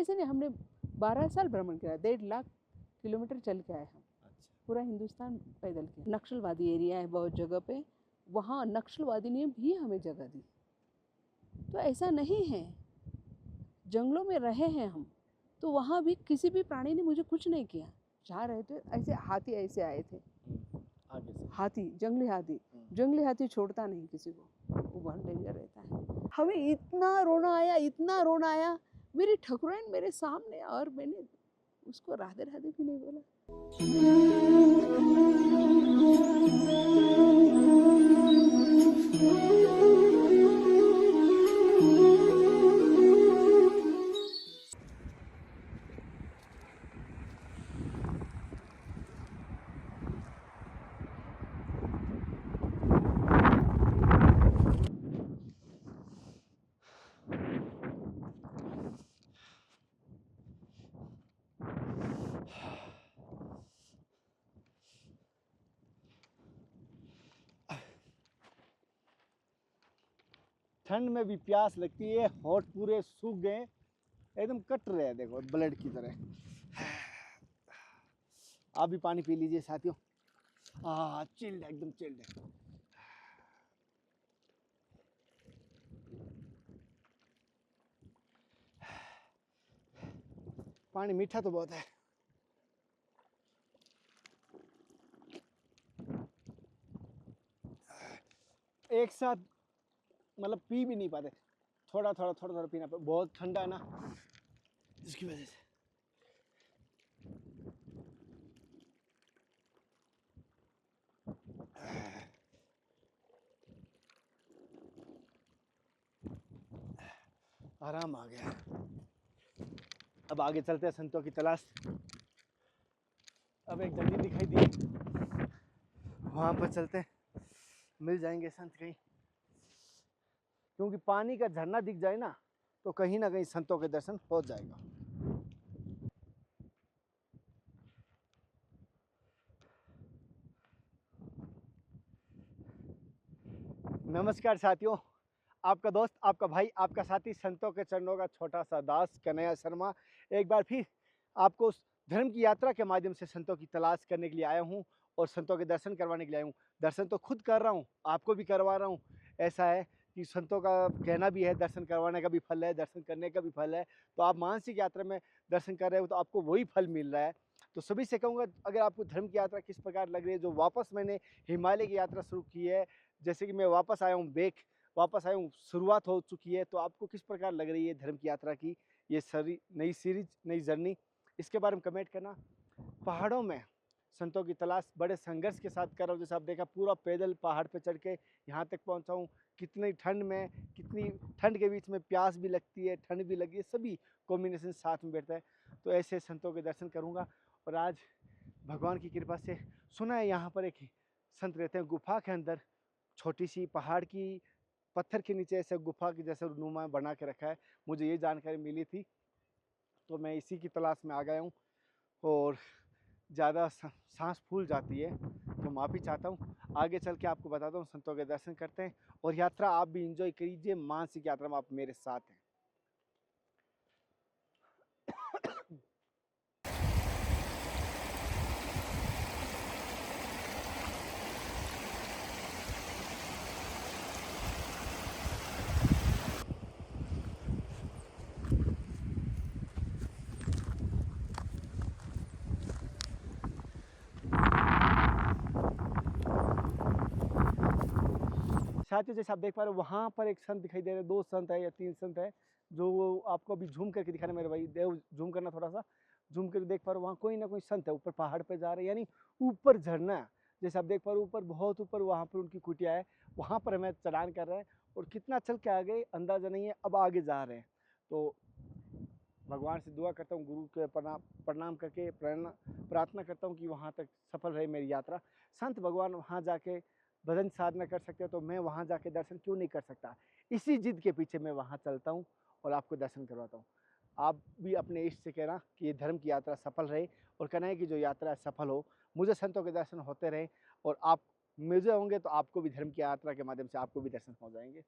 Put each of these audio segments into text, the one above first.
ऐसे नहीं, हमने 12 साल भ्रमण किया, 1.5 लाख किलोमीटर चल के आए हम। अच्छा। पूरा हिंदुस्तान पैदल किया। नक्सलवादी एरिया है बहुत जगह पे, वहाँ नक्सलवादी ने भी हमें जगह दी। तो ऐसा नहीं है, जंगलों में रहे हैं हम, तो वहाँ भी किसी भी प्राणी ने मुझे कुछ नहीं किया। जा रहे थे ऐसे, हाथी ऐसे आए थे, आगे से हाथी, जंगली हाथी, जंगली हाथी छोड़ता नहीं किसी को, वो बहुत डेंजर रहता है। हमें इतना रोना आया, इतना रोना आया, मेरी ठकुराइन मेरे सामने, और मैंने उसको राधे राधे भी नहीं बोला। ठंड में भी प्यास लगती है, होठ पूरे सूख गए, एकदम कट रहे हैं, देखो ब्लड की तरह। आप भी पानी पी लीजिए साथियों। चिल्ड, एकदम चिल्ड है। पानी मीठा तो बहुत है। एक साथ मतलब पी भी नहीं पाते, थोड़ा थोड़ा पीना, बहुत ठंडा है ना, इसकी वजह से। आराम आ गया। अब आगे चलते हैं संतों की तलाश। अब एक जंगल दिखाई दी, वहां पर चलते, मिल जाएंगे संत कहीं, क्योंकि पानी का झरना दिख जाए ना तो कहीं ना कहीं संतों के दर्शन हो जाएगा। नमस्कार साथियों, आपका दोस्त, आपका भाई, आपका साथी, संतों के चरणों का छोटा सा दास कन्हैया शर्मा एक बार फिर आपको उस धर्म की यात्रा के माध्यम से संतों की तलाश करने के लिए आया हूं और संतों के दर्शन करवाने के लिए आया हूं। दर्शन तो खुद कर रहा हूं, आपको भी करवा रहा हूं। ऐसा है कि संतों का कहना भी है, दर्शन करवाने का भी फल है, दर्शन करने का भी फल है। तो आप मानसिक यात्रा में दर्शन कर रहे हो तो आपको वही फल मिल रहा है। तो सभी से कहूँगा, अगर आपको धर्म की यात्रा किस प्रकार लग रही है, जो वापस मैंने हिमालय की यात्रा शुरू की है, जैसे कि मैं वापस आया हूँ, वापस आया हूँ, शुरुआत हो चुकी है, तो आपको किस प्रकार लग रही है धर्म की यात्रा की ये सारी नई सीरीज, नई जर्नी, इसके बारे में कमेंट करना। पहाड़ों में संतों की तलाश बड़े संघर्ष के साथ कर रहा हूँ। जैसे आप देखा, पूरा पैदल पहाड़ पे चढ़ के यहाँ तक पहुँचा हूँ। कितनी ठंड में, कितनी ठंड के बीच में प्यास भी लगती है, ठंड भी लगी है, सभी कॉम्बिनेशन साथ में बैठता है। तो ऐसे संतों के दर्शन करूँगा। और आज भगवान की कृपा से सुना है यहाँ पर एक संत रहते हैं गुफा के अंदर, छोटी सी पहाड़ की पत्थर के नीचे ऐसे गुफा की जैसे नुमा बना के रखा है। मुझे ये जानकारी मिली थी तो मैं इसी की तलाश में आ गया हूँ। और ज़्यादा सांस फूल जाती है तो माफ़ी चाहता हूँ। आगे चल के आपको बताता हूँ, संतों के दर्शन करते हैं और यात्रा आप भी इंजॉय कीजिए। मानसिक यात्रा में आप मेरे साथ हैं। साथियों, जैसे आप देख पा रहे हो, वहाँ पर एक संत दिखाई दे रहे हैं, 2 संत है या 3 संत है, जो वो आपको अभी झूम करके दिखाना। मेरे भाई देव, झूम करना, थोड़ा सा झूम करके देख पा रहे हो, वहाँ कोई ना कोई संत है, ऊपर पहाड़ पे जा रहे हैं, यानी ऊपर झरना है। जैसे आप देख पा रहे हो, ऊपर, बहुत ऊपर, वहाँ पर उनकी कुटिया है, वहाँ पर हमें चढ़ान कर रहे हैं। और कितना चल के आ गए अंदाजा नहीं है, अब आगे जा रहे हैं। तो भगवान से दुआ करता हूँ, गुरु के प्रणाम करके प्रार्थना करता हूँ कि वहाँ तक सफल रहे मेरी यात्रा। संत भगवान वहाँ जाके भजन साधना कर सकते हो, तो मैं वहाँ जाके दर्शन क्यों नहीं कर सकता। इसी जिद के पीछे मैं वहाँ चलता हूँ और आपको दर्शन करवाता हूँ। आप भी अपने इष्ट से कहना कि ये धर्म की यात्रा सफल रहे और कन्हैया की जो यात्रा है सफल हो, मुझे संतों के दर्शन होते रहे और आप मुझे होंगे तो आपको भी धर्म की यात्रा के माध्यम से आपको भी दर्शन हो जाएंगे।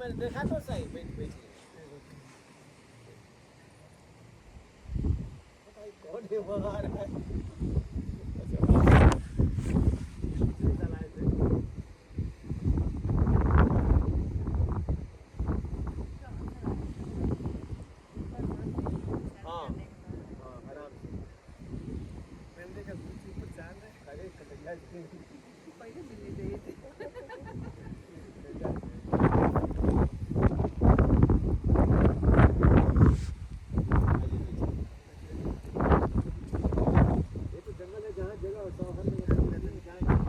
मैंने देखा तो सही बैठ बैठ कौन है भगा रहा है हाँ हाँ आराम से मैंने देखा ऊपर जान रहे अरे कटैया पहले मिलने चाहिए थे। ये तो जंगल है जहाँ जगह शहर में जाएंगे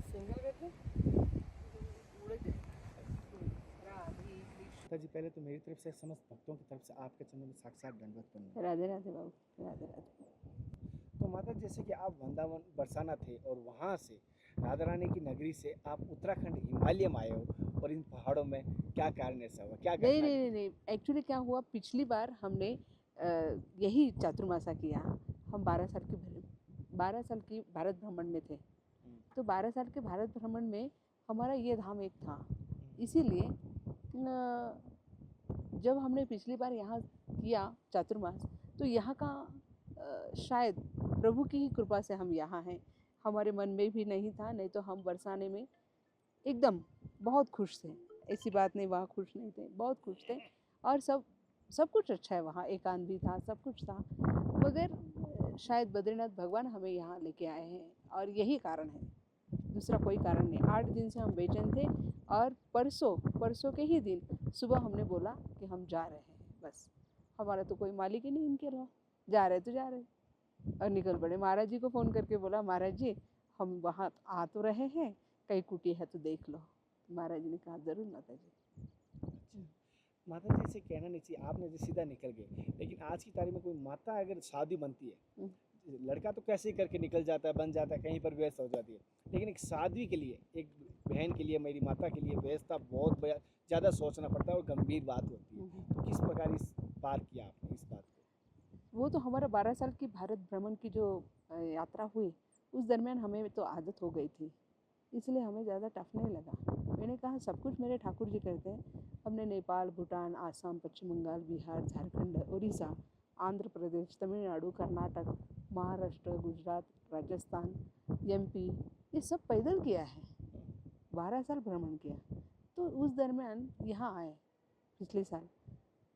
सिंगल करके उड़ जाए। राधे कृष्ण। जी पहले तो मेरी तरफ से समस्त भक्तों की तरफ से आपके चरणों में साक्षात दंडवत प्रणाम। राधे राधे बाबू, राधे राधे। तो माता जैसे कि आप वृंदावन बरसाना थे और वहाँ से राधा रानी की नगरी से आप उत्तराखंड हिमालय में आए हो और इन पहाड़ों में क्या कारण ऐसा हुआ क्या नहीं घटना नहीं नहीं नहीं, एक्चुअली क्या हुआ, पिछली बार हमने यही चातुर्मासा किया। हम 12 साल की भारत भ्रमण में थे। तो 12 साल के भारत भ्रमण में हमारा ये धाम एक था। इसीलिए जब हमने पिछली बार यहाँ किया चातुर्मास, तो यहाँ का शायद प्रभु की ही कृपा से हम यहाँ हैं। हमारे मन में भी नहीं था, नहीं तो हम बरसाने में एकदम बहुत खुश थे। ऐसी बात नहीं वहाँ खुश नहीं थे, बहुत खुश थे। और सब कुछ अच्छा है वहाँ, एकांत भी था, सब कुछ था। मगर शायद बद्रीनाथ भगवान हमें यहाँ लेके आए हैं और यही कारण है, दूसरा कोई कारण नहीं। 8 दिन से हम बेचैन थे और परसों के ही दिन सुबह हमने बोला कि हम जा रहे हैं। बस हमारा तो कोई मालिक ही नहीं इनके अलावा, जा रहे तो जा रहे। और निकल पड़े। महाराज जी को फ़ोन करके बोला, महाराज जी हम वहाँ आ तो रहे हैं, कहीं कुटी है तो देख लो। महाराज जी ने कहा ज़रूर माता जी। माता जी से कहना नहीं चाहिए आपने जो सीधा निकल गए, लेकिन आज की तारीख में कोई माता अगर शादी बनती है, लड़का तो कैसे ही करके निकल जाता है, बन जाता है, कहीं पर व्यस्त हो जाती है, लेकिन एक साध्वी के लिए, एक बहन के लिए, मेरी माता के लिए व्यवस्था बहुत ज़्यादा सोचना पड़ता है और गंभीर बात होती है। तो किस प्रकार इस पार किया आपने इस बात को? वो तो हमारा 12 साल की भारत भ्रमण की जो यात्रा हुई, उस दरमियान हमें तो आदत हो गई थी, इसलिए हमें ज़्यादा टफ नहीं लगा। मैंने कहा सब कुछ मेरे ठाकुर जी करते हैं। हमने नेपाल, भूटान, आसाम, पश्चिम बंगाल, बिहार, झारखंड, उड़ीसा, आंध्र प्रदेश, तमिलनाडु, कर्नाटक, महाराष्ट्र, गुजरात, राजस्थान, एमपी, ये सब पैदल किया है। 12 साल भ्रमण किया। तो उस दरमियान यहाँ आए पिछले साल,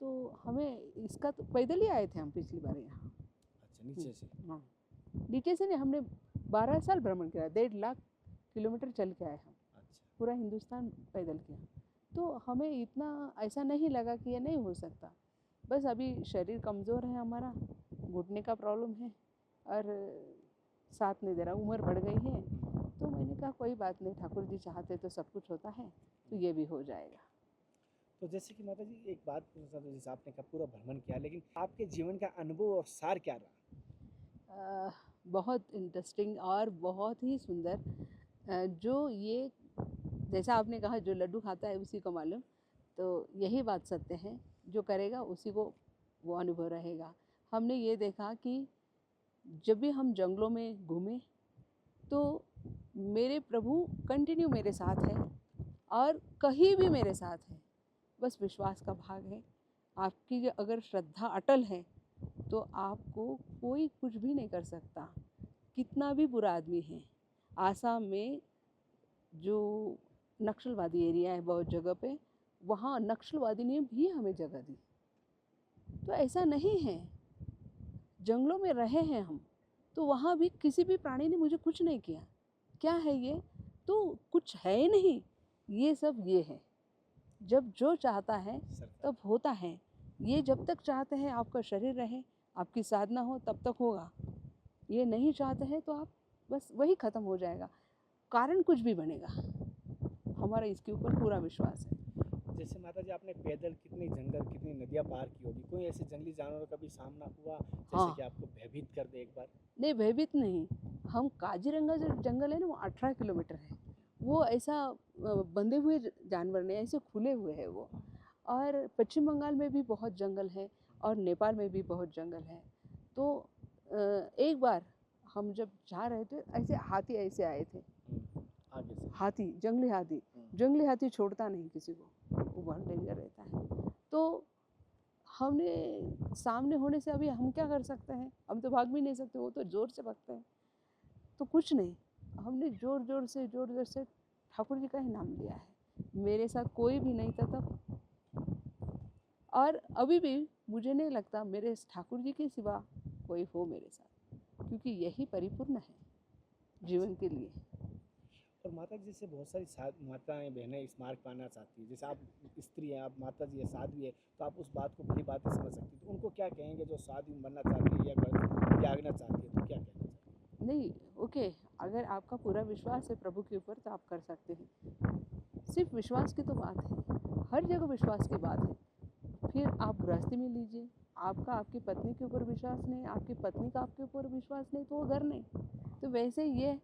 तो हमें इसका तो पैदल ही आए थे हम पिछली बार यहाँ। अच्छा, नीचे से? हाँ, नीचे से नहीं, हमने 12 साल भ्रमण किया, 1.5 लाख किलोमीटर चल के आए हम। अच्छा, पूरा हिंदुस्तान पैदल किया। तो हमें इतना ऐसा नहीं लगा कि ये नहीं हो सकता। बस अभी शरीर कमज़ोर है हमारा, घुटने का प्रॉब्लम है और साथ नहीं दे रहा, उम्र बढ़ गई है। तो मैंने कहा कोई बात नहीं, ठाकुर जी चाहते तो सब कुछ होता है, तो ये भी हो जाएगा। तो जैसे कि माता जी एक बात पूछना चाहता हूँ, जैसे आपने कहा पूरा भ्रमण किया, लेकिन आपके जीवन का अनुभव और सार क्या रहा? बहुत इंटरेस्टिंग और बहुत ही सुंदर। जो ये जैसा आपने कहा, जो लड्डू खाता है उसी को मालूम, तो यही बात सत्य है। जो करेगा उसी को वो अनुभव रहेगा। हमने ये देखा कि जब भी हम जंगलों में घूमे, तो मेरे प्रभु कंटिन्यू मेरे साथ है और कहीं भी मेरे साथ है। बस विश्वास का भाग है। आपकी जो अगर श्रद्धा अटल है, तो आपको कोई कुछ भी नहीं कर सकता, कितना भी बुरा आदमी है। आसाम में जो नक्सलवादी एरिया है बहुत जगह पे, वहाँ नक्सलवादी ने भी हमें जगह दी। तो ऐसा नहीं है, जंगलों में रहे हैं हम, तो वहाँ भी किसी भी प्राणी ने मुझे कुछ नहीं किया। क्या है ये? तो कुछ है ही नहीं, ये सब ये है। जब जो चाहता है तब होता है। ये जब तक चाहते हैं आपका शरीर रहे, आपकी साधना हो, तब तक होगा। ये नहीं चाहते हैं तो आप बस वही ख़त्म हो जाएगा, कारण कुछ भी बनेगा। हमारा इसके ऊपर पूरा विश्वास है। जैसे माता जी आपने पैदल कितनी जंगल कितनी नदियाँ पार की होगी, कोई ऐसे जंगली जानवर का भी सामना हुआ जैसे हाँ। कि आपको भयभीत कर दे एक बार? नहीं, भयभीत नहीं। हम काजीरंगा जो जंगल है ना वो 18 किलोमीटर है। वो ऐसा बंधे हुए जानवर नहीं, ऐसे खुले हुए हैं वो। और पश्चिम बंगाल में भी बहुत जंगल है और नेपाल में भी बहुत जंगल है। तो एक बार हम जब जा रहे थे ऐसे हाथी ऐसे आए थे। आगे से हाथी, जंगली हाथी। जंगली हाथी छोड़ता नहीं किसी को, वो बहुत डेंजर रहता है। तो हमने सामने होने से अभी हम क्या कर सकते हैं, हम तो भाग भी नहीं सकते, वो तो ज़ोर से भागते हैं। तो कुछ नहीं, हमने ज़ोर ज़ोर से ठाकुर जी का ही नाम लिया है। मेरे साथ कोई भी नहीं था तब, और अभी भी मुझे नहीं लगता मेरे ठाकुर जी के सिवा कोई हो मेरे साथ, क्योंकि यही परिपूर्ण है जीवन के लिए। और माता जी जैसे बहुत सारी माताएं बहनें इस मार्ग पर आना चाहती है, जैसे आप स्त्री हैं, आप माता जी है, साध्वी है, तो आप उस बात को भली बात समझ सकती है, तो उनको क्या कहेंगे जो साध्वी बनना चाहती है या घर त्यागना चाहती है, तो क्या कहना चाहती नहीं, ओके, अगर आपका पूरा विश्वास है प्रभु के ऊपर तो आप कर सकते हैं। सिर्फ विश्वास की तो बात है, हर जगह विश्वास की बात है। फिर आप गृहस्थी में लीजिए, आपका आपकी पत्नी के ऊपर विश्वास नहीं, आपकी पत्नी का आपके ऊपर विश्वास नहीं, तो वो घर नहीं। तो वैसे ये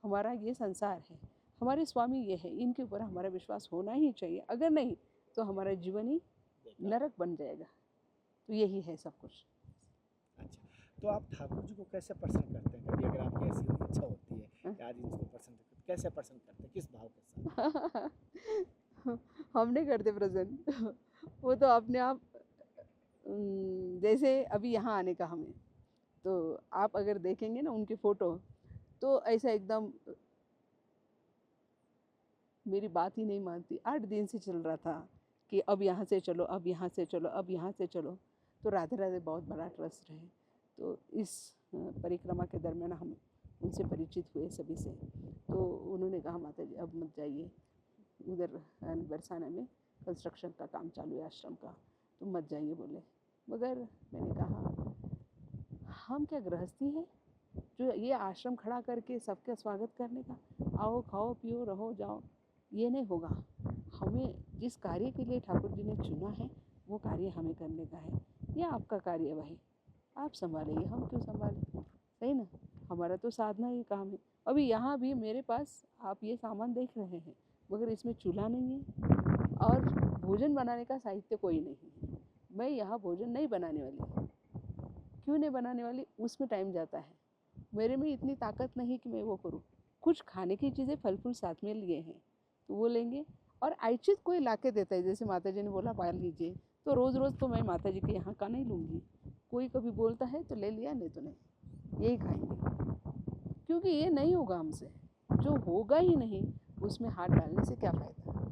हमारा ये संसार है, हमारे स्वामी ये है, इनके ऊपर हमारा विश्वास होना ही चाहिए। अगर नहीं तो हमारा जीवन ही है? नरक बन जाएगा। तो यही है सब कुछ। अच्छा, तो आप ठाकुर जी को कैसे प्रसन्न करते हैं? कभी अगर आपकी ऐसी इच्छा होती है कि आज इनको प्रसन्न करते, तो कैसे प्रसन्न करते हैं, किस भाव के साथ? हम नहीं करते प्रसन्न, वो तो अपने आप। जैसे अभी यहाँ आने का हमें, तो आप अगर देखेंगे ना उनकी फ़ोटो, तो ऐसा एकदम मेरी बात ही नहीं मानती। 8 दिन से चल रहा था कि अब यहाँ से चलो, अब यहाँ से चलो, अब यहाँ से चलो। तो राधे राधे बहुत बड़ा ट्रस्ट है। तो इस परिक्रमा के दरमियान हम उनसे परिचित हुए सभी से। तो उन्होंने कहा माता जी अब मत जाइए, उधर बरसाना में कंस्ट्रक्शन का काम चालू है आश्रम का, तो मत जाइए बोले। मगर मैंने कहा हम क्या गृहस्थी है जो ये आश्रम खड़ा करके सबका स्वागत करने का, आओ खाओ पियो रहो जाओ, ये नहीं होगा। हमें जिस कार्य के लिए ठाकुर जी ने चुना है वो कार्य हमें करने का है। ये आपका कार्य है भाई, आप संभालिए, हम क्यों संभालें, सही ना। हमारा तो साधना ही काम है। अभी यहाँ भी मेरे पास आप ये सामान देख रहे हैं, मगर इसमें चूल्हा नहीं है और भोजन बनाने का साहित्य कोई नहीं है। मैं यहाँ भोजन नहीं बनाने वाली। क्यों नहीं बनाने वाली, उसमें टाइम जाता है। मेरे में इतनी ताकत नहीं कि मैं वो करूँ। कुछ खाने की चीज़ें फल फूल साथ में लिए हैं तो वो लेंगे, और आइचित कोई ला के देता है, जैसे माता जी ने बोला पाल लीजिए, तो रोज़ रोज़ तो मैं माता जी के यहाँ का नहीं लूँगी। कोई कभी बोलता है तो ले लिया, नहीं तो नहीं, यही खाएंगे। क्योंकि ये नहीं होगा हमसे, जो होगा ही नहीं उसमें हाथ डालने से क्या फ़ायदा,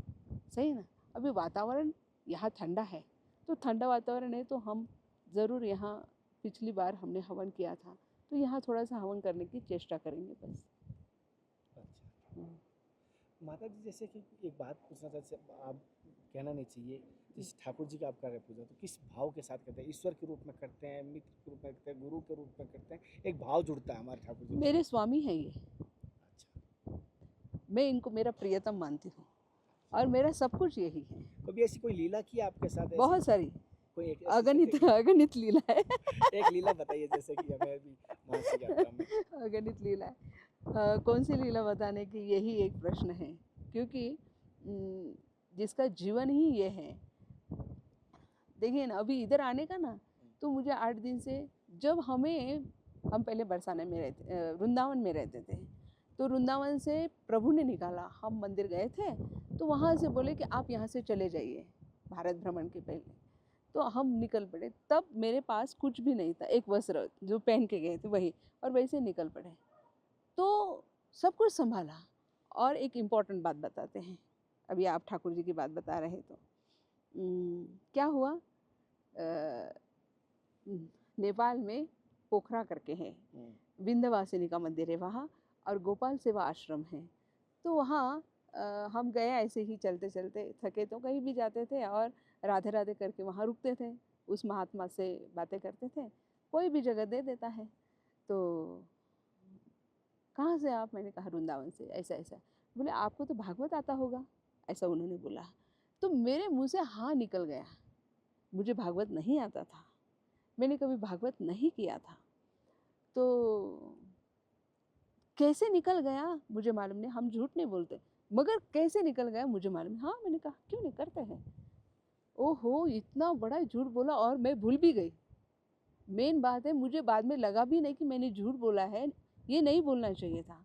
सही ना। अभी वातावरण यहाँ ठंडा है, तो ठंडा वातावरण है तो हम ज़रूर यहाँ, पिछली बार हमने हवन किया था तो यहाँ थोड़ा सा हवन करने की चेष्टा करेंगे बस। अच्छा, माता जी जैसे कि एक बात पूछना चाहते, आप कहना नहीं चाहिए, जैसे ठाकुर जी का आप कर रहे हैं पूजा, तो किस भाव के साथ करते हैं? ईश्वर के रूप में करते हैं, मित्र के रूप में करते हैं, गुरु के रूप में करते हैं? एक भाव जुड़ता है हमारे ठाकुर जी के मेरे साथ। स्वामी हैं ये, अच्छा, मैं इनको मेरा प्रियतम मानती हूँ और मेरा सब कुछ यही है। कभी ऐसी कोई लीला की आपके साथ ऐसी? बहुत सारी, कोई एक ऐसी अगणित सत्य अगणित लीला है। एक लीला बताइए, जैसे कि हमें भी मानसिक यात्रा में। अगणित लीला है। कौन सी लीला बताने की, यही एक प्रश्न है, क्योंकि जिसका जीवन ही ये है। देखिए ना, अभी इधर आने का ना, तो मुझे 8 दिन से, जब हम पहले बरसाने में रहते, वृंदावन में रहते थे, तो वृंदावन से प्रभु ने निकाला, हम मंदिर गए थे, तो वहाँ से बोले कि आप यहाँ से चले जाइए भारत भ्रमण के पहले। तो हम निकल पड़े, तब मेरे पास कुछ भी नहीं था, एक वस्त्र जो पहन के गए थे वही, और वैसे निकल पड़े। तो सब कुछ संभाला। और एक इम्पॉर्टेंट बात बताते हैं, अभी आप ठाकुर जी की बात बता रहे तो क्या हुआ, नेपाल में पोखरा करके है, विंध्यवासिनी का मंदिर है वहाँ, और गोपाल सेवा आश्रम है। तो वहाँ हम गए, ऐसे ही चलते चलते थके तो कहीं भी जाते थे और राधे राधे करके वहाँ रुकते थे, उस महात्मा से बातें करते थे, कोई भी जगह दे देता है। तो कहाँ से आप, मैंने कहा वृंदावन से, ऐसा ऐसा। बोले आपको तो भागवत आता होगा। ऐसा उन्होंने बोला। तो मेरे मुंह से हाँ निकल गया। मुझे भागवत नहीं आता था, मैंने कभी भागवत नहीं किया था, तो कैसे निकल गया मुझे मालूम नहीं। हम झूठ नहीं बोलते, मगर कैसे निकल गया मुझे मालूम नहीं। हाँ, मैंने कहा क्यों नहीं करते हैं। ओहो, इतना बड़ा झूठ बोला और मैं भूल भी गई। मेन बात है, मुझे बाद में लगा भी नहीं कि मैंने झूठ बोला है, ये नहीं बोलना चाहिए था।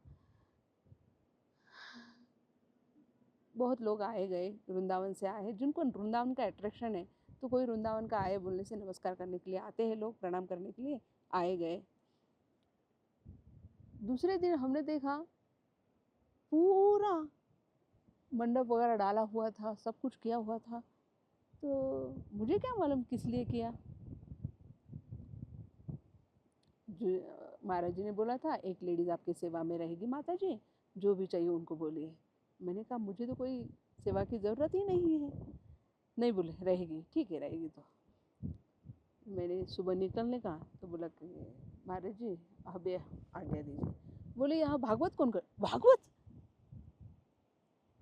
बहुत लोग आए गए, वृंदावन से आए हैं, जिनको वृंदावन का अट्रैक्शन है, तो कोई वृंदावन का आए बोलने से नमस्कार करने के लिए आते हैं लोग, प्रणाम करने के लिए आए गए। दूसरे दिन हमने देखा पूरा मंडप वगैरह डाला हुआ था, सब कुछ किया हुआ था। तो मुझे क्या मालूम किस लिए किया। जो महाराज जी ने बोला था, एक लेडीज़ आपकी सेवा में रहेगी माता जी, जो भी चाहिए उनको बोलिए। मैंने कहा मुझे तो कोई सेवा की ज़रूरत ही नहीं है। नहीं बोले रहेगी, ठीक है रहेगी। तो मैंने सुबह निकलने का तो बोला कि महाराज जी अब आज्ञा दीजिए। बोले यहाँ भागवत कौन कर। भागवत,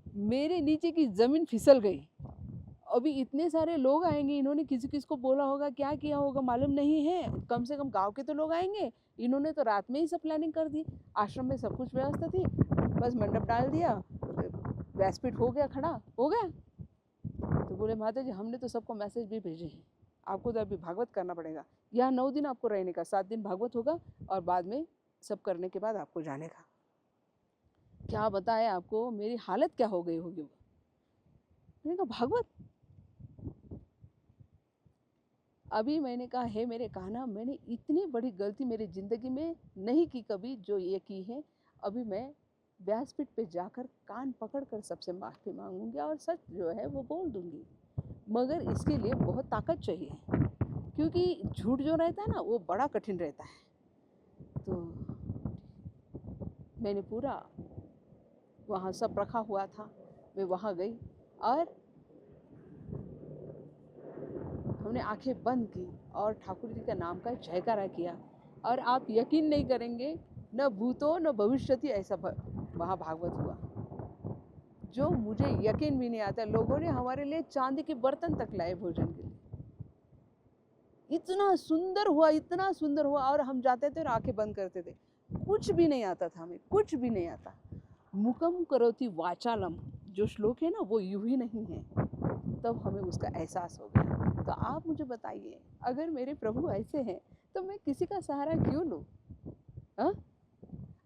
मेरे नीचे की ज़मीन फिसल गई। अभी इतने सारे लोग आएंगे, इन्होंने किसी किसी को बोला होगा, क्या किया होगा मालूम नहीं है। कम से कम गांव के तो लोग आएंगे, इन्होंने तो रात में ही सब प्लानिंग कर दी। आश्रम में सब कुछ व्यवस्था थी, बस मंडप डाल दिया, व्यासपीठ हो गया, खड़ा हो गया। तो बोले माता जी हमने तो सबको मैसेज भी भेजे हैं, आपको तो अभी भागवत करना पड़ेगा। यहाँ 9 दिन आपको रहने का, 7 दिन भागवत होगा और बाद में सब करने के बाद आपको जाने का। क्या बताए आपको मेरी हालत क्या हो गई होगी। मैंने कहा भागवत। अभी मैंने कहा है मेरे कान्हा, मैंने इतनी बड़ी गलती मेरी ज़िंदगी में नहीं की कभी जो ये की है। अभी मैं व्यासपीठ पे जाकर कान पकड़कर सबसे माफ़ी मांगूंगी और सच जो है वो बोल दूंगी, मगर इसके लिए बहुत ताकत चाहिए, क्योंकि झूठ जो रहता है ना वो बड़ा कठिन रहता है। तो मैंने पूरा वहाँ सब रखा हुआ था, मैं वहाँ गई और हमने आंखें बंद की और ठाकुर जी का नाम का जयकारा किया। और आप यकीन नहीं करेंगे, न भूतो न भविष्यति ऐसा वहाँ भागवत हुआ, जो मुझे यकीन भी नहीं आता। लोगों ने हमारे लिए चांदी के बर्तन तक लाए भोजन के लिए। इतना सुंदर हुआ, इतना सुंदर हुआ। और हम जाते थे और आंखें बंद करते थे, कुछ भी नहीं आता था हमें, कुछ भी नहीं आता। मुकम करोति वाचालम जो श्लोक है ना, वो यूं ही नहीं है। तब हमें उसका एहसास हो गया। तो आप मुझे बताइए, अगर मेरे प्रभु ऐसे हैं तो मैं किसी का सहारा क्यों लूँ। हाँ,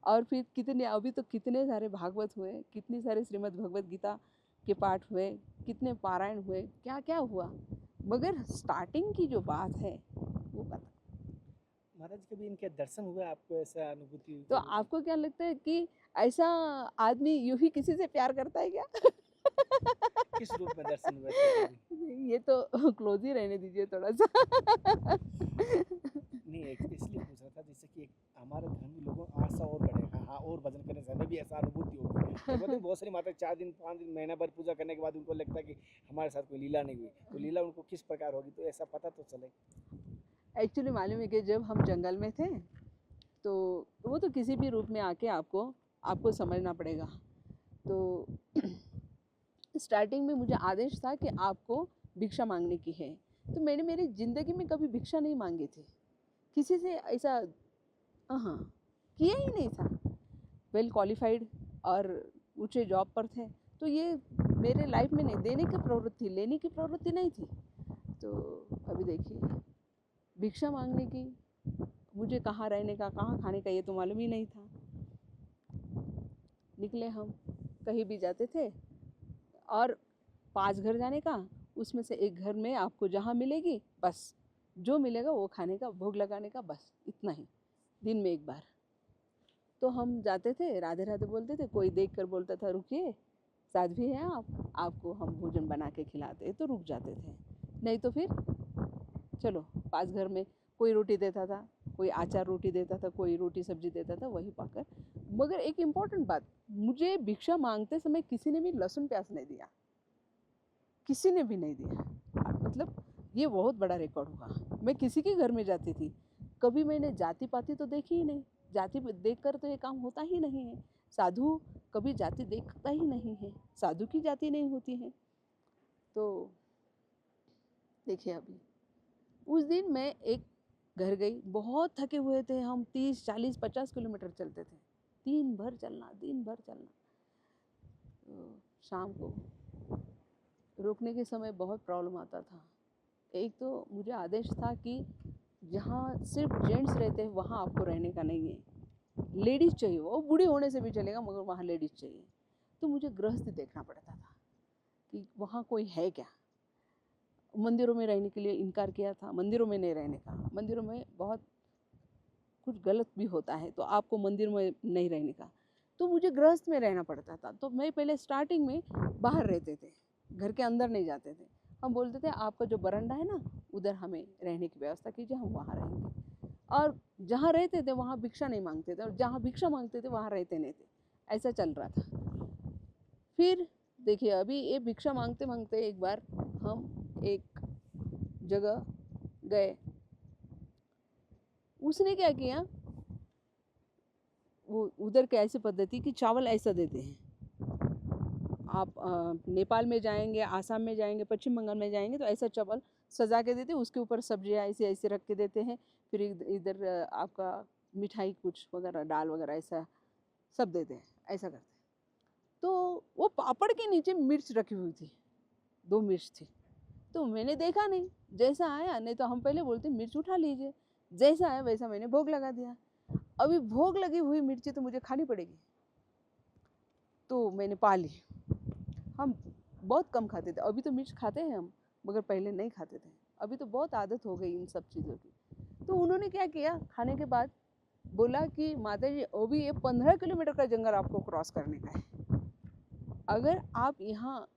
और फिर कितने, अभी तो कितने सारे भागवत हुए, कितनी सारे श्रीमद् भगवत गीता के पाठ हुए, कितने पारायण हुए, क्या क्या हुआ, मगर स्टार्टिंग की जो बात है वो पता। महाराज कभी इनके दर्शन हुए आपको, ऐसा अनुभूति हुई तो कभी? आपको क्या लगता है कि ऐसा आदमी यूं ही किसी से प्यार करता है क्या? किस रूप में दर्शन हुए थे कभी? ये तो क्लोज ही रहने दीजिए थोड़ा सा। नहीं, इसलिए पूछ रहा था जैसे कि हमारे धर्मी लोगों आशा और बढ़ेगा, हाँ, और भजन करने से हमें भी ऐसा अनुभूति होगी। तो कहते हैं बहुत सारी माता 4 दिन 5 दिन महीना भर पूजा करने के बाद उनको लगता है कि हमारे साथ कोई लीला नहीं हुई, तो लीला उनको किस प्रकार होगी, तो ऐसा पता तो चले। एक्चुअली मालूम है कि जब हम जंगल में थे तो वो तो किसी भी रूप में आके आपको समझना पड़ेगा। तो स्टार्टिंग में मुझे आदेश था कि आपको भिक्षा मांगने की है। तो मैंने मेरी ज़िंदगी में कभी भिक्षा नहीं मांगी थी किसी से, ऐसा हाँ किया ही नहीं था। वेल क्वालिफाइड और ऊंचे जॉब पर थे, तो ये मेरे लाइफ में नहीं, देने की प्रवृत्ति, लेने की प्रवृत्ति नहीं थी। तो अभी देखिए, भिक्षा मांगने की, मुझे कहाँ रहने का, कहाँ खाने का ये तो मालूम ही नहीं था। निकले हम, कहीं भी जाते थे और 5 घर जाने का, उसमें से एक घर में आपको जहाँ मिलेगी बस जो मिलेगा वो खाने का, भोग लगाने का, बस इतना ही, दिन में एक बार। तो हम जाते थे, राधे राधे बोलते थे, कोई देख कर बोलता था रुकिए साध्वी हैं आप, आपको हम भोजन बना के खिलाते, तो रुक जाते थे। नहीं तो फिर चलो 5 घर में कोई रोटी देता था, कोई आचार रोटी देता था, कोई रोटी सब्जी देता था, वही पाकर। मगर एक इम्पॉर्टेंट बात, मुझे भिक्षा मांगते समय किसी ने भी लहसुन प्याज नहीं दिया, किसी ने भी नहीं दिया। मतलब ये बहुत बड़ा रिकॉर्ड हुआ। मैं किसी के घर में जाती थी, कभी मैंने जाति पाति तो देखी ही नहीं, जाति देखकर तो ये काम होता ही नहीं है। साधु कभी जाति देखता ही नहीं है, साधु की जाति नहीं होती है। तो देखिए अभी उस दिन मैं एक घर गई, बहुत थके हुए थे हम, 30 40 50 किलोमीटर चलते थे, दिन भर चलना। तो शाम को रुकने के समय बहुत प्रॉब्लम आता था। एक तो मुझे आदेश था कि जहाँ सिर्फ जेंट्स रहते हैं वहाँ आपको रहने का नहीं है, लेडीज़ चाहिए, वो बूढ़ी होने से भी चलेगा मगर वहाँ लेडीज़ चाहिए। तो मुझे गृहस्थी देखना पड़ता था कि वहाँ कोई है क्या। मंदिरों में रहने के लिए इनकार किया था, मंदिरों में नहीं रहने का, मंदिरों में बहुत कुछ गलत भी होता है, तो आपको मंदिर में नहीं रहने का। तो मुझे गृहस्थ में रहना पड़ता था। तो मैं पहले स्टार्टिंग में बाहर रहते थे, घर के अंदर नहीं जाते थे। हम बोलते थे आपका जो बरंडा है ना, उधर हमें रहने की व्यवस्था कीजिए, हम वहाँ रहेंगे। और जहाँ रहते थे वहाँ भिक्षा नहीं मांगते थे, और जहाँ भिक्षा मांगते थे वहाँ रहते नहीं थे। ऐसा चल रहा था। फिर देखिए अभी ये भिक्षा मांगते मांगते एक बार हम एक जगह गए। उसने क्या किया, वो उधर के ऐसी पद्धति कि चावल ऐसा देते हैं, आप नेपाल में जाएंगे, आसाम में जाएंगे, पश्चिम बंगाल में जाएंगे तो ऐसा चावल सजा के देते हैं, उसके ऊपर सब्जियाँ ऐसे ऐसे रख के देते हैं। फिर इधर आपका मिठाई कुछ वगैरह, दाल वगैरह ऐसा सब देते हैं, ऐसा करते हैं। तो वो पापड़ के नीचे मिर्च रखी हुई थी, 2 मिर्च थी। तो मैंने देखा नहीं, जैसा आया, नहीं तो हम पहले बोलते मिर्च उठा लीजिए, जैसा आया वैसा मैंने भोग लगा दिया। अभी भोग लगी हुई मिर्ची तो मुझे खानी पड़ेगी, तो मैंने पा ली। हम बहुत कम खाते थे, अभी तो मिर्च खाते हैं हम, मगर पहले नहीं खाते थे। अभी तो बहुत आदत हो गई इन सब चीज़ों की। तो उन्होंने क्या किया, खाने के बाद बोला कि माता जी अभी ये 15 किलोमीटर का जंगल आपको क्रॉस करने का है, अगर आप यहाँ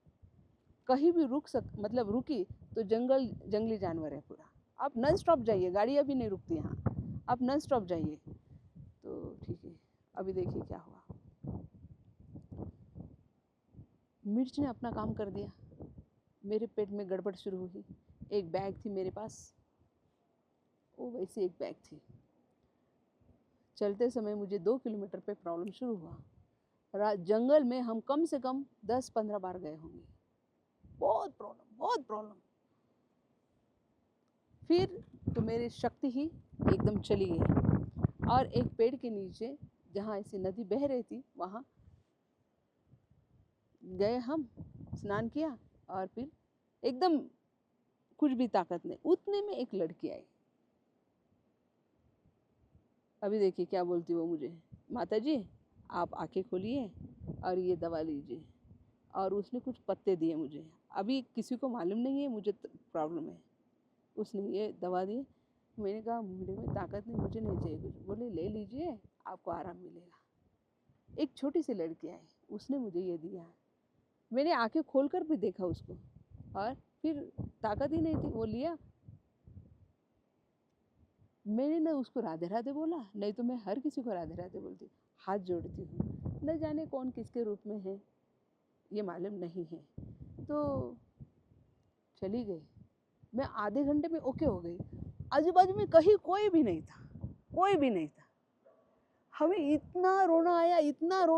कहीं भी मतलब रुकी तो जंगली जानवर है पूरा, आप नॉन स्टॉप जाइए, गाड़ी अभी नहीं रुकती यहाँ, आप नॉन स्टॉप जाइए। तो ठीक है, अभी देखिए क्या हुआ। मिर्च ने अपना काम कर दिया, मेरे पेट में गड़बड़ शुरू हुई। एक बैग थी मेरे पास, वो वैसी एक बैग थी। चलते समय मुझे 2 किलोमीटर पे प्रॉब्लम शुरू हुआ। जंगल में हम कम से कम 10-15 बार गए होंगे, बहुत प्रॉब्लम। फिर तो मेरी शक्ति ही एकदम चली गई, और एक पेड़ के नीचे जहाँ ऐसी नदी बह रही थी वहाँ गए हम, स्नान किया, और फिर एकदम कुछ भी ताकत नहीं, उतने में एक लड़की आई। अभी देखिए क्या बोलती वो मुझे, माता जी आप आंखें खोलिए और ये दवा लीजिए। और उसने कुछ पत्ते दिए मुझे, अभी किसी को मालूम नहीं है मुझे प्रॉब्लम है। उसने ये दवा दी, मैंने कहा मेरे में ताकत नहीं, मुझे नहीं चाहिए कुछ। बोले ले लीजिए, आपको आराम मिलेगा। एक छोटी सी लड़की आई, उसने मुझे ये दिया। मैंने आंखें खोलकर भी देखा उसको, और फिर ताकत ही नहीं थी। वो लिया, मैंने न उसको राधे राधे बोला, नहीं तो मैं हर किसी को राधे राधे बोलती, हाथ जोड़ती हूँ। न जाने कौन किसके रूप में है, ये मालूम नहीं है। तो चली गई, मैं आधे घंटे में ओके हो गई। आजू बाजू में कहीं कोई भी नहीं था। हमें इतना रोना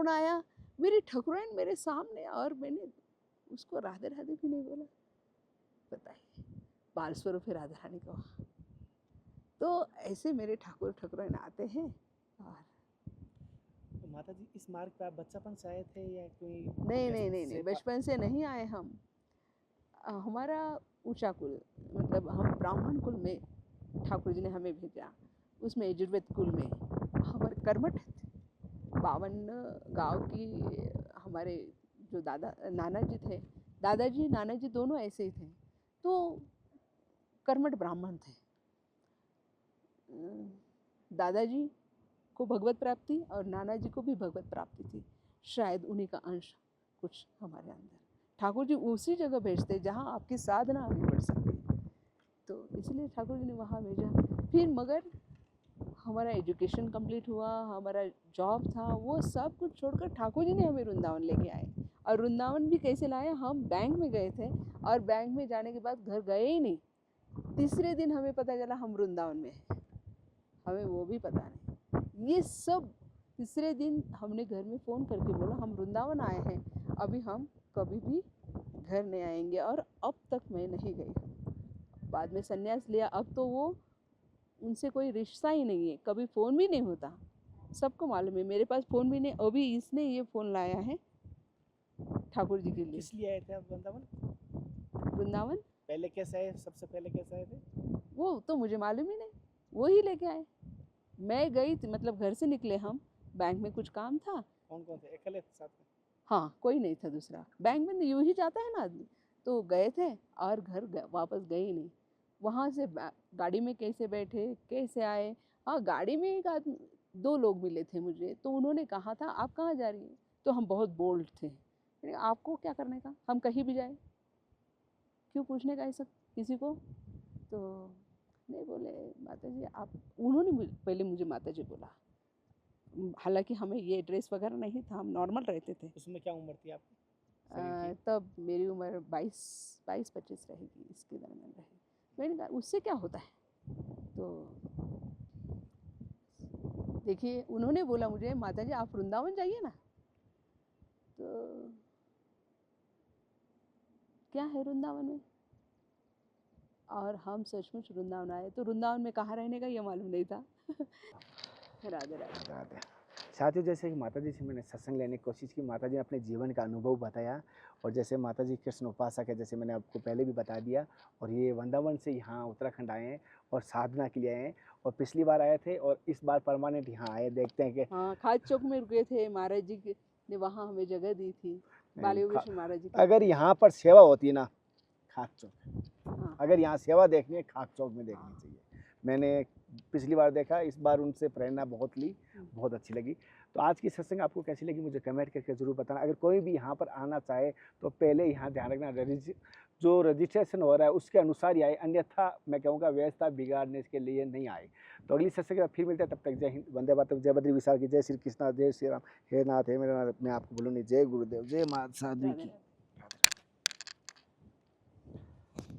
आया, मेरी ठकुराइन मेरे सामने, और मैंने उसको राधे राधे भी नहीं बोला। बताइए, बाल स्वरूप है राधा रानी का। तो ऐसे मेरे ठाकुर ठकुराइन आते हैं। और तो माता जी इस मार्ग पे आप बच्चापन से आए थे या कोई? नहीं, बचपन से नहीं आए हम। हमारा ऊंचा कुल, मतलब हम ब्राह्मण कुल में ठाकुर जी ने हमें भेजा, उसमें यजुर्वेद कुल में हमारे कर्मठ 52 गांव की। हमारे जो नाना जी थे, दादाजी नाना जी दोनों ऐसे ही थे, तो कर्मठ ब्राह्मण थे। दादाजी को भगवत प्राप्ति और नाना जी को भी भगवत प्राप्ति थी, शायद उन्हीं का अंश कुछ हमारे अंदर। ठाकुर जी उसी जगह भेजते जहाँ आपकी साधना आगे बढ़ सकती है, तो इसलिए ठाकुर जी ने वहाँ भेजा। फिर मगर हमारा एजुकेशन कंप्लीट हुआ, हमारा जॉब था, वो सब कुछ छोड़कर ठाकुर जी ने हमें वृंदावन लेके आए। और वृंदावन भी कैसे लाए, हम बैंक में गए थे, और बैंक में जाने के बाद घर गए ही नहीं। तीसरे दिन हमें पता चला हम वृंदावन में हैं, हमें वो भी पता नहीं। ये सब तीसरे दिन हमने घर में फ़ोन करके बोला हम वृंदावन आए हैं, अभी हम कभी भी घर नहीं आएंगे, और अब तक मैं नहीं गई। बाद में संन्यास लिया, अब तो वो उनसे कोई रिश्ता ही नहीं है, कभी फ़ोन भी नहीं होता, सबको मालूम है। मेरे पास फ़ोन भी नहीं, अभी इसने ये फ़ोन लाया है ठाकुर जी के लिए। किस लिए आए थे आप वृंदावन? वृंदावन पहले कैसे आए, सबसे पहले कैसे आए थे? वो तो मुझे मालूम ही नहीं, वो ही लेके आए। मैं गई थी, मतलब घर से निकले हम, बैंक में कुछ काम था। कौन कौन थे, अकेले थे साथ में? हाँ, कोई नहीं था दूसरा, बैंक में यूं ही जाता है ना आदमी, तो गए थे और वापस गए ही नहीं। वहाँ से गाड़ी में कैसे बैठे, कैसे आए। हाँ, गाड़ी में एक आदमी, 2 लोग मिले थे मुझे, तो उन्होंने कहा था आप कहाँ जा रही हैं, तो हम बहुत बोल्ड थे, मैंने कहा, आपको क्या करने का, हम कहीं भी जाए, क्यों पूछने का ये सब किसी को। तो नहीं, बोले माता जी आप, उन्होंने पहले मुझे माता जी बोला, हालांकि हमें ये ड्रेस वगैरह नहीं था, हम नॉर्मल रहते थे। उसमें क्या उम्र थी आपकी, शरीर की? तब मेरी उम्र 22-25 रहेगी, इसके दरमियान रहेगी। मैंने कहा उससे क्या होता है, तो देखिए उन्होंने बोला मुझे माता जी आप वृंदावन जाइए ना, तो क्या है वृंदावन में, और हम सचमुच वृंदावन आए, तो वृंदावन में कहाँ रहने का ये मालूम नहीं था। राधे राधे। राधे। साथियों, जैसे कि माता जी से मैंने सत्संग लेने की कोशिश की, माता जी ने अपने जीवन का अनुभव बताया, और जैसे माता जी कृष्ण उपासक है, जैसे मैंने आपको पहले भी बता दिया, और ये वृंदावन से यहाँ उत्तराखंड आए हैं और साधना के लिए आए हैं, और पिछली बार आए थे और इस बार परमानेंट यहाँ आए। देखते हैं कि हाँ, खाद चौक में रुके थे, महाराज जी ने वहाँ हमें जगह दी थी, बाल योगेश्वर महाराज जी की। अगर यहाँ पर सेवा होती है ना, खाक चौक, हाँ, अगर यहाँ सेवा देखनी है खाक चौक में देखनी चाहिए। मैंने पिछली बार देखा, इस बार उनसे प्रेरणा बहुत ली, बहुत अच्छी लगी। तो आज की सत्संग आपको कैसी लगी मुझे कमेंट करके ज़रूर बताना। अगर कोई भी यहाँ पर आना चाहे तो पहले यहाँ ध्यान रखना, जो रजिस्ट्रेशन हो रहा है उसके अनुसार ही आए, अन्यथा मैं कहूँगा व्यवस्था बिगाड़ने के लिए नहीं आए। तो अगली सत्संग के बाद फिर मिलते हैं, तब तक जय हिंद, वंदे मातरम, जय बद्री विशाल की, जय श्री कृष्णा, जय श्री राम, हे नाथ हे मेरा नाथ, मैं आपको बोलूँ नहीं, जय गुरुदेव, जय माता साध्वी की।